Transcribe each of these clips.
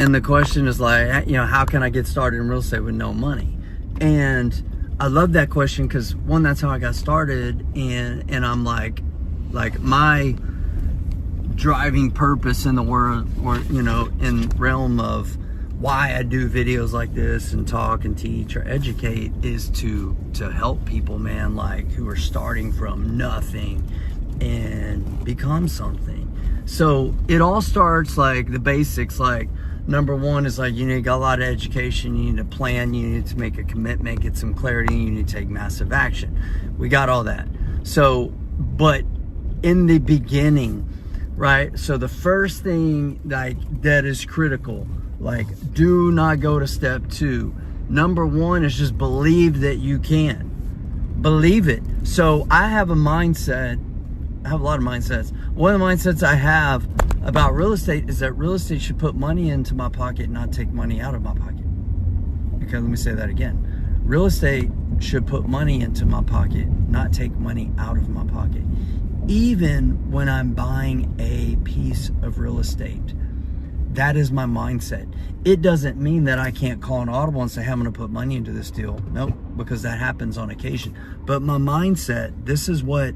And the question is like, you know, how can I get started in real estate with no money? And I love that question because one, that's how I got started. And I'm like my driving purpose in the world, or, you know, in realm of why I do videos like this and talk and teach or educate is to help people, man, like who are starting from nothing and become something. So it all starts like the basics, like number one is like you need to get a lot of education, you need to plan, you need to make a commitment, get some clarity, you need to take massive action. We got all that. So, but in the beginning, right? So the first thing like that is critical, like do not go to step 2. Number 1 is just believe that you can. Believe it. So I have a mindset, I have a lot of mindsets. One of the mindsets I have about real estate is that real estate should put money into my pocket, not take money out of my pocket. Okay, let me say that again. Real estate should put money into my pocket, not take money out of my pocket. Even when I'm buying a piece of real estate, that is my mindset. It doesn't mean that I can't call an audible and say, hey, I'm going to put money into this deal. Nope, because that happens on occasion. But my mindset, this is what,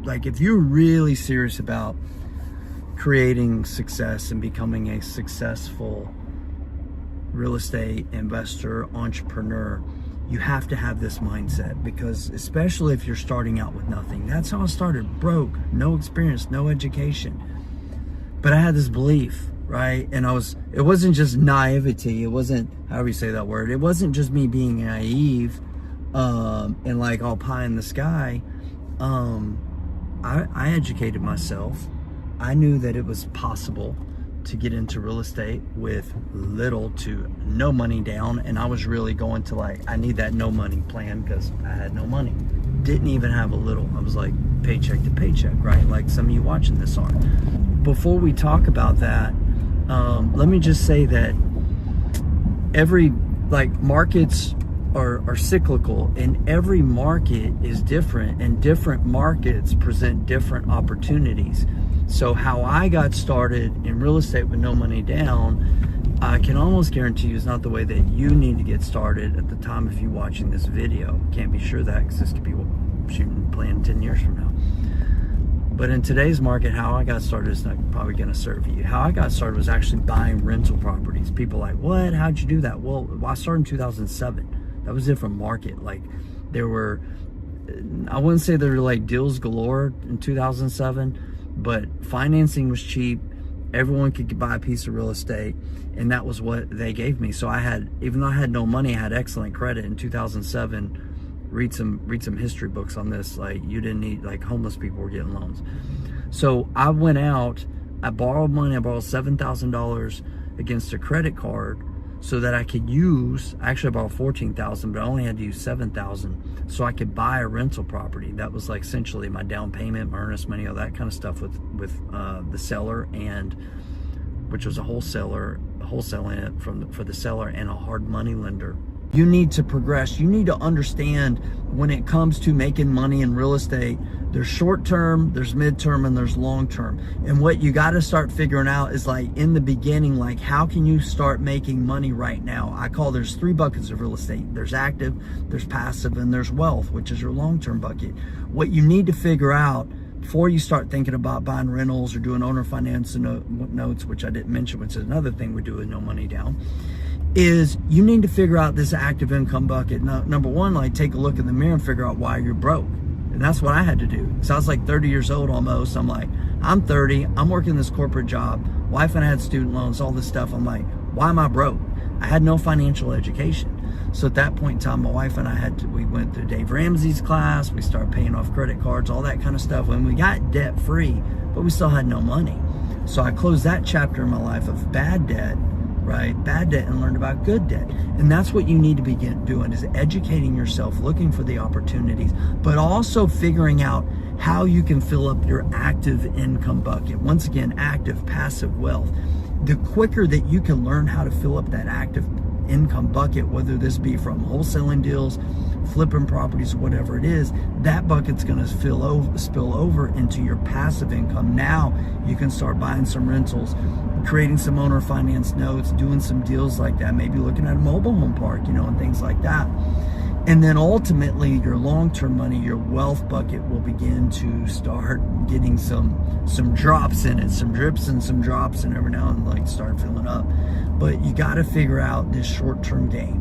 like if you're really serious about creating success and becoming a successful real estate investor, entrepreneur, you have to have this mindset, because especially if you're starting out with nothing. That's how I started, broke, no experience, no education. But I had this belief, right? And it wasn't just naivety. It wasn't, however you say that word. It wasn't just me being naive and like all pie in the sky. I educated myself. I knew that it was possible to get into real estate with little to no money down. And I was really going to like, I need that no money plan because I had no money. Didn't even have a little. I was like paycheck to paycheck, right? Like some of you watching this are. Before we talk about that, let me just say that markets are cyclical, and every market is different, and different markets present different opportunities. So how I got started in real estate with no money down, I can almost guarantee you is not the way that you need to get started at the time of you watching this video. Can't be sure of that because this could be shooting plan 10 years from now. But in today's market, how I got started is not probably going to serve you. How I got started was actually buying rental properties. People are like, what? How'd you do that? Well, I started in 2007. That was a different market. Like there were, I wouldn't say there were like deals galore in 2007, but financing was cheap. Everyone could buy a piece of real estate, and that was what they gave me. So I had, even though I had no money, I had excellent credit in 2007. Read some history books on this. Like you didn't need, like homeless people were getting loans. So I went out, I borrowed money. I borrowed $7,000 against a credit card so that I could use, actually I borrowed $14,000, but I only had to use $7,000 so I could buy a rental property. That was like essentially my down payment, my earnest money, all that kind of stuff with the seller, and which was a wholesaler, wholesaling it for the seller and a hard money lender. You need to progress. You need to understand when it comes to making money in real estate, there's short term, there's mid-term, and there's long term. And what you got to start figuring out is like in the beginning, like how can you start making money right now? I call there's 3 buckets of real estate. There's active, there's passive, and there's wealth, which is your long-term bucket. What you need to figure out before you start thinking about buying rentals or doing owner finance notes, which I didn't mention, which is another thing we do with no money down, is you need to figure out this active income bucket. Now, number one, like take a look in the mirror and figure out why you're broke. And that's what I had to do. So I was like 30 years old almost. I'm like, I'm 30, I'm working this corporate job, wife and I had student loans, all this stuff. I'm like, why am I broke? I had no financial education. So at that point in time, my wife and I we went through Dave Ramsey's class, we started paying off credit cards, all that kind of stuff. When we got debt free, but we still had no money. So I closed that chapter in my life of bad debt, right? Bad debt, and learned about good debt. And that's what you need to begin doing, is educating yourself, looking for the opportunities, but also figuring out how you can fill up your active income bucket. Once again, active, passive wealth. The quicker that you can learn how to fill up that active income bucket, whether this be from wholesaling deals, flipping properties, whatever it is, that bucket's going to spill over into your passive income. Now you can start buying some rentals, creating some owner finance notes, doing some deals like that, maybe looking at a mobile home park, and things like that. And then ultimately your long-term money, your wealth bucket, will begin to start getting some drops in it, some drips and some drops, and every now and then start filling up. But you got to figure out this short-term game.